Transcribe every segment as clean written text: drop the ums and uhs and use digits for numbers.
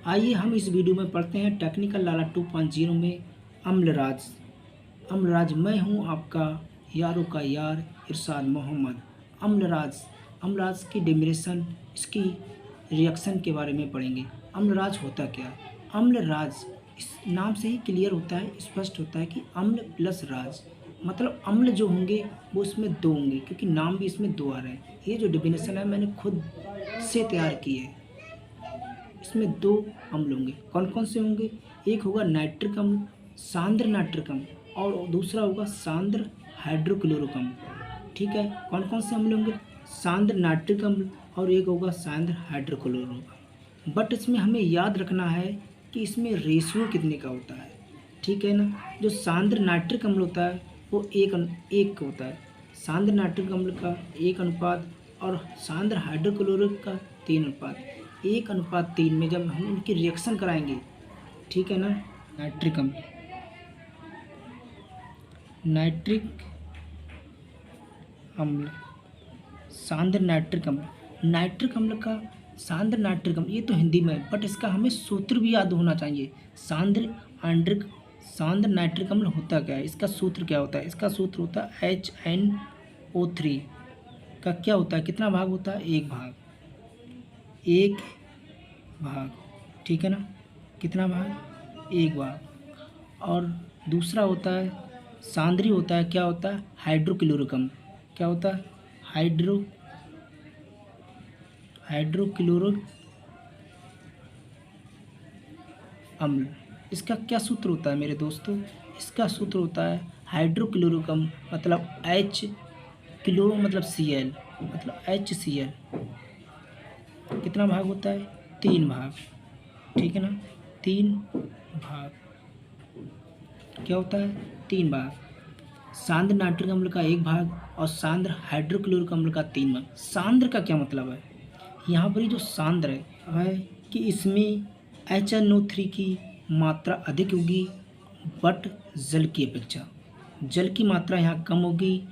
आइए हम इस वीडियो में पढ़ते हैं टेक्निकल लाला 2.0 में अम्लराज। अम्लराज मैं हूँ आपका यारों का यार इरशाद मोहम्मद। अम्लराज अम्लराज की डेफिनेशन, इसकी रिएक्शन के बारे में पढ़ेंगे। अम्लराज होता क्या है? अम्लराज इस नाम से ही क्लियर होता है, स्पष्ट होता है कि अम्ल प्लस राज, मतलब अम्ल जो होंगे वो इसमें दो होंगे, क्योंकि नाम भी इसमें दो आ रहे हैं। ये जो डेफिनेशन है मैंने खुद से तैयार की है। इसमें दो अम्ल होंगे। कौन कौन से होंगे? एक होगा नाइट्रिक अम्ल, सांद्र नाइट्रिक अम्ल, और दूसरा होगा सांद्र हाइड्रोक्लोरिक अम्ल। ठीक है, कौन कौन से अम्ल होंगे? सांद्र नाइट्रिक अम्ल और एक होगा सांद्र हाइड्रोक्लोरिक अम्ल। बट इसमें हमें याद रखना है कि इसमें रेशियो कितने का होता है। ठीक है ना, जो सांद्र नाइट्रिक अम्ल होता है वो एक होता है, सांद्र नाइट्रिक अम्ल का 1 अनुपात और सांद्र हाइड्रोक्लोरिक का 3 अनुपात। 1:3 में जब हम इनकी रिएक्शन कराएंगे, ठीक है ना। नाइट्रिक अम्ल, नाइट्रिक अम्ल, सांद्र नाइट्रिक अम्ल, नाइट्रिक अम्ल का सांद्र नाइट्रिक अम्ल, ये तो हिंदी में है, बट इसका हमें सूत्र भी याद होना चाहिए। सांद्र नाइट्रिक अम्ल होता क्या है, इसका सूत्र क्या होता है? इसका सूत्र होता है HNO3 का क्या होता है, कितना भाग होता है? एक भाग। ठीक है ना, कितना भाग? 1 भाग। और दूसरा होता है सांद्री, होता है क्या होता है? हाइड्रोक्लोरिक अम्ल। क्या होता है? हाइड्रोक्लोरिक अम्ल। इसका क्या सूत्र होता है मेरे दोस्तों? इसका सूत्र होता है हाइड्रोक्लोरिक अम्ल मतलब H, क्लोरो मतलब Cl, मतलब HCl। कितना भाग होता है? 3 भाग। ठीक है ना, 3 भाग। क्या होता है? 3 भाग। सांद्र नाइट्रिक अम्ल का 1 भाग और सांद्र हाइड्रोक्लोरिक अम्ल का 3 भाग। सांद्र का क्या मतलब है? यहाँ पर ये जो सांद्र है कि इसमें HNO3 की मात्रा अधिक होगी, बट जल की अपेक्षा जल की मात्रा यहाँ कम होगी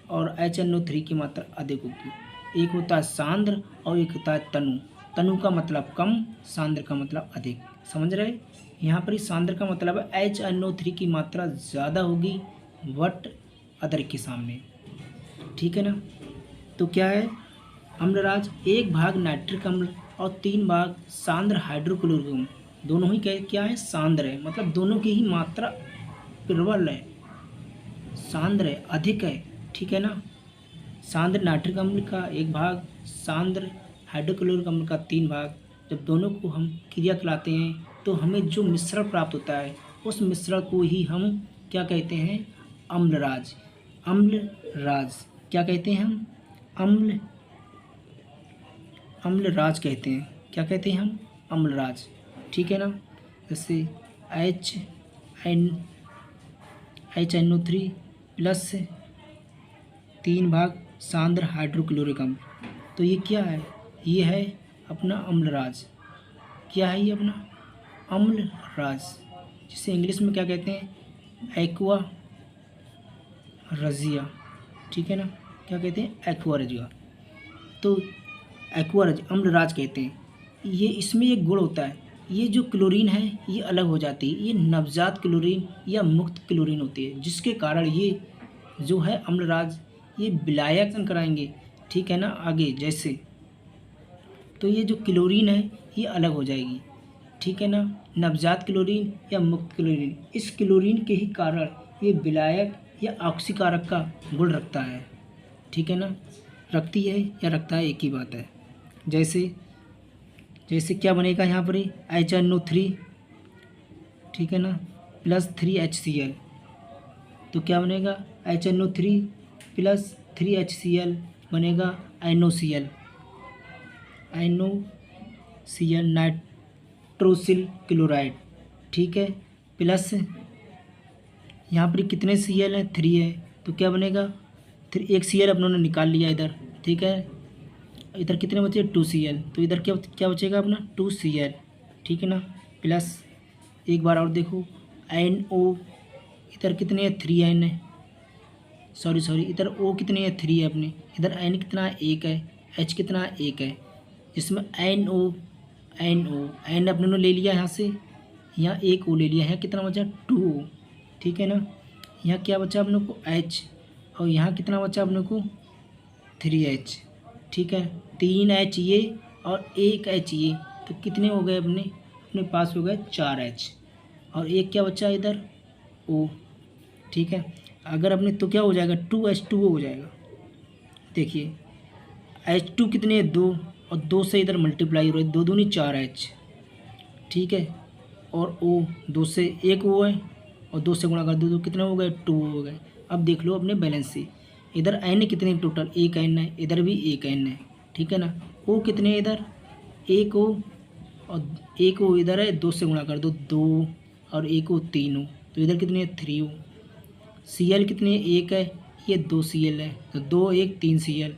और HNO3 की मात्रा अधिक होगी। एक होता है सांद्र और एक होता है तनु। तनु का मतलब कम, सांद्र का मतलब अधिक। समझ रहे? यहाँ पर ही सांद्र का मतलब है HNO3 की मात्रा ज़्यादा होगी बट अदर के सामने। ठीक है ना, तो क्या है? अम्लराज 1 भाग नाइट्रिक अम्ल और 3 भाग सांद्र हाइड्रोक्लोरिक अम्ल, दोनों ही क्या है? सांद्र है, मतलब दोनों की ही मात्रा प्रबल है, सांद्र है, अधिक है। ठीक है ना, सांद्र नाइट्रिक अम्ल का 1 भाग, सांद्र हाइड्रोक्लोरिक अम्ल का 3 भाग। जब दोनों को हम क्रिया कराते हैं तो हमें जो मिश्रण प्राप्त होता है उस मिश्रण को ही हम क्या कहते हैं? अम्लराज। अम्लराज क्या कहते हैं हम? अम्लराज कहते हैं। क्या कहते हैं हम? अम्लराज। ठीक है ना, जैसे HNO3 प्लस 3 भाग सांद्र हाइड्रोक्लोरिक अम्ल। तो ये क्या है? ये है अपना अम्लराज। क्या है ये? अपना अम्लराज, जिसे इंग्लिश में क्या कहते हैं? एक्वा रजिया। ठीक है ना, क्या कहते हैं? एक्वा रजिया। तो एक्वारज अम्लराज कहते हैं। ये इसमें एक गुण होता है, ये जो क्लोरीन है ये अलग हो जाती है, ये नवजात क्लोरीन या मुक्त क्लोरीन होती है, जिसके कारण ये जो है अम्लराज ये विलायकन कराएंगे। ठीक है ना, आगे जैसे तो ये जो क्लोरीन है ये अलग हो जाएगी। ठीक है ना, नवजात क्लोरीन या मुक्त क्लोरीन, इस क्लोरीन के ही कारण ये विलायक या ऑक्सीकारक का गुण रखता है। ठीक है ना, रखती है या रखता है, एक ही बात है। जैसे जैसे क्या बनेगा यहाँ पर? HNO3, ठीक है ना, प्लस 3HCl। तो क्या बनेगा? HNO3 प्लस 3HCl बनेगा NOCl, नाइट्रोसिल क्लोराइड। ठीक है, प्लस यहाँ पर कितने Cl है? 3 है, तो क्या बनेगा? एक Cl अपनों ने निकाल लिया इधर। ठीक है, इधर कितने बचे? 2Cl, तो इधर क्या क्या बचेगा अपना? 2Cl। ठीक है ना, प्लस एक बार और देखो NO, इधर कितने है? 3N है, सॉरी इधर O कितने है? 3 है अपने, इधर N कितना है? 1 है, H कितना है? 1 है, जिसमें NO NO, एन अपने ने ले लिया यहाँ से, यहाँ एक O ले लिया, यहाँ कितना बचा 2O, ठीक है ना। यहाँ क्या बचा अपने को H, और यहाँ कितना बचा अपने को 3H, ठीक है। 3H ये और 1H ये, तो कितने हो गए अपने अपने पास हो गए 4H, और एक क्या बचा इधर O, ठीक है। अगर अपने तो क्या हो जाएगा 2H2O हो जाएगा। देखिए H2 कितने 2, और 2 से इधर मल्टीप्लाई हो रहा है, 2 दूनी 4H, ठीक है। और O 2 से एक O है, और 2 से गुणा कर दो तो कितने हो गए 2 हो गए। अब देख लो अपने बैलेंस से, इधर N कितने टोटल एक N है, इधर भी एक N है, ठीक है ना। O कितने इधर एक O, और एक O इधर है, 2 से गुणा कर दो 2, और एक O 3O, तो इधर कितने 3O। Cl कितने एक है, ये 2 Cl है, तो 2 1 3 Cl,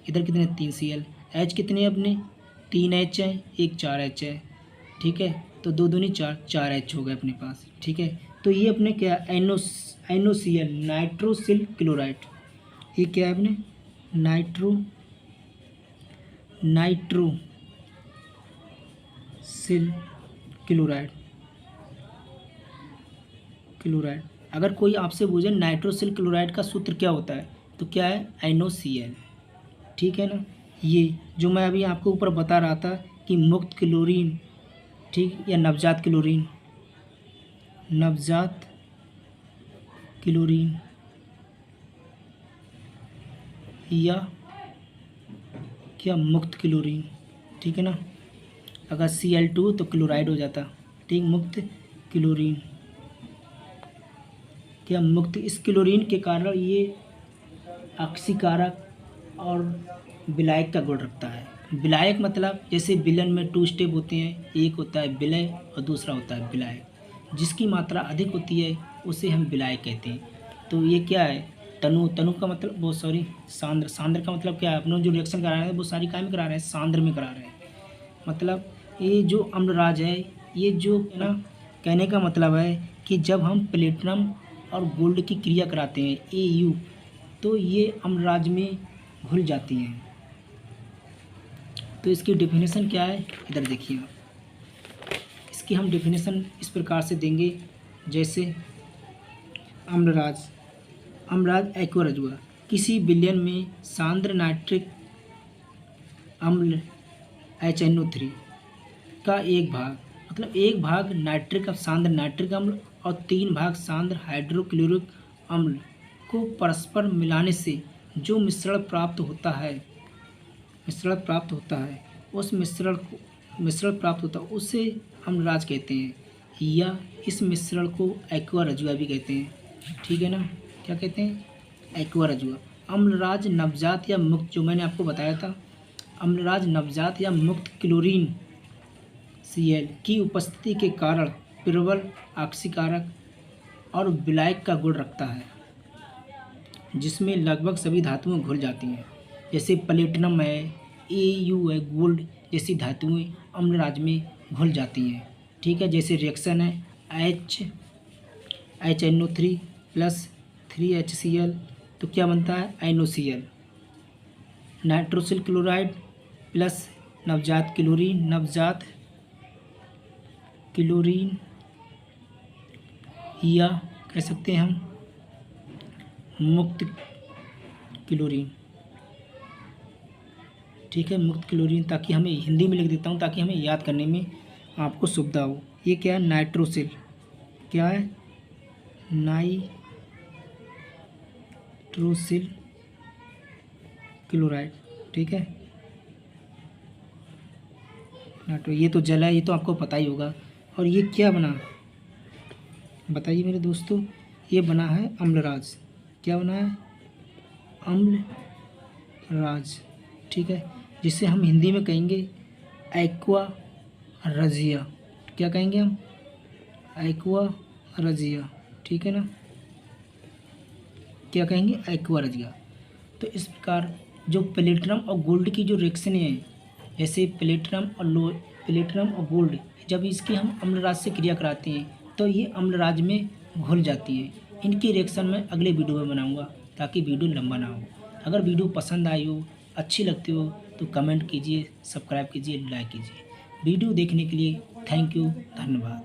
इधर कितने 3 Cl। H कितने अपने 3H है, एक 4H है, ठीक है। तो 2 दूनी 4H हो गए अपने पास, ठीक है। तो ये अपने क्या NOCl नाइट्रोसिल क्लोराइड, ये क्या है अपने नाइट्रोसिल क्लोराइड। अगर कोई आपसे पूछे नाइट्रोसिल क्लोराइड का सूत्र क्या होता है, तो क्या है NOCl, ठीक है ना। ये जो मैं अभी आपको ऊपर बता रहा था कि मुक्त क्लोरीन, ठीक, या नवजात क्लोरीन या क्या मुक्त क्लोरीन, ठीक है ना। अगर Cl2 तो क्लोराइड हो जाता, ठीक। मुक्त क्लोरीन क्या मुक्त, इस क्लोरीन के कारण ये ऑक्सीकारक और विलायक का गुण रखता है। विलायक मतलब जैसे विलन में 2 स्टेप होते हैं, एक होता है विलय और दूसरा होता है विलायक। जिसकी मात्रा अधिक होती है उसे हम विलायक कहते हैं। तो ये क्या है तनु का मतलब वो सॉरी सांद्र का मतलब क्या है, अपने जो रिएक्शन करा रहे हैं वो सारी काय में करा रहे हैं, सांद्र में करा रहे हैं। मतलब ये जो अम्लराज है, ये जो है ना, कहने का मतलब है कि जब हम प्लेटिनम और गोल्ड की क्रिया कराते हैं AU, तो ये अम्लराज में घुल जाती हैं। तो इसकी डेफिनेशन क्या है, इधर देखिए। इसकी हम डेफिनेशन इस प्रकार से देंगे, जैसे अम्लराज एक्वा रजुआ, किसी विलयन में सांद्र नाइट्रिक अम्ल HNO3 का एक भाग, मतलब एक भाग सांद्र नाइट्रिक अम्ल और 3 भाग सांद्र हाइड्रोक्लोरिक अम्ल को परस्पर मिलाने से जो मिश्रण प्राप्त होता है, उसे अम्लराज कहते हैं, या इस मिश्रण को एक्वा रजुआ भी कहते हैं, ठीक है ना। क्या कहते हैं, एक्वा रजुआ। अम्लराज नवजात या मुक्त, जो मैंने आपको बताया था, अम्लराज नवजात या मुक्त क्लोरीन Cl की उपस्थिति के कारण प्रबल ऑक्सीकारक और विलायक का गुण रखता है, जिसमें लगभग सभी धातुएं घुल जाती हैं। जैसे प्लेटिनम है, AU है, गोल्ड जैसी धातुएं अम्लराज में घुल जाती हैं, ठीक है। जैसे रिएक्शन है HNO3 प्लस 3HCl, तो क्या बनता है NOCl, नाइट्रोसिल क्लोराइड प्लस नवजात क्लोरीन या कह सकते हैं हम मुक्त क्लोरीन, ठीक है, मुक्त क्लोरीन। ताकि हमें हिंदी में लिख देता हूँ ताकि हमें याद करने में आपको सुविधा हो। ये क्या है नाइट्रोसिल, क्या है नाइट्रोसिल क्लोराइड, ठीक है। नाइट्रो, ये तो जल है, ये तो आपको पता ही होगा। और ये क्या बना बताइए मेरे दोस्तों, ये बना है अम्लराज। क्या बना है अम्लराज, ठीक है, जिसे हम हिंदी में कहेंगे एक्वा रजिया। क्या कहेंगे हम, एक्वा रजिया, ठीक है ना। क्या कहेंगे, एक्वा रजिया। तो इस प्रकार जो प्लेटिनम और गोल्ड की जो रिएक्शनें हैं, जैसे प्लेटिनम और गोल्ड, जब इसकी हम अम्लराज से क्रिया कराते हैं तो ये अम्लराज में घुल जाती है। इनकी रिएक्शन मैं अगले वीडियो में बनाऊंगा ताकि वीडियो लंबा ना हो। अगर वीडियो पसंद आई हो, अच्छी लगती हो, तो कमेंट कीजिए, सब्सक्राइब कीजिए, लाइक कीजिए। वीडियो देखने के लिए थैंक यू, धन्यवाद।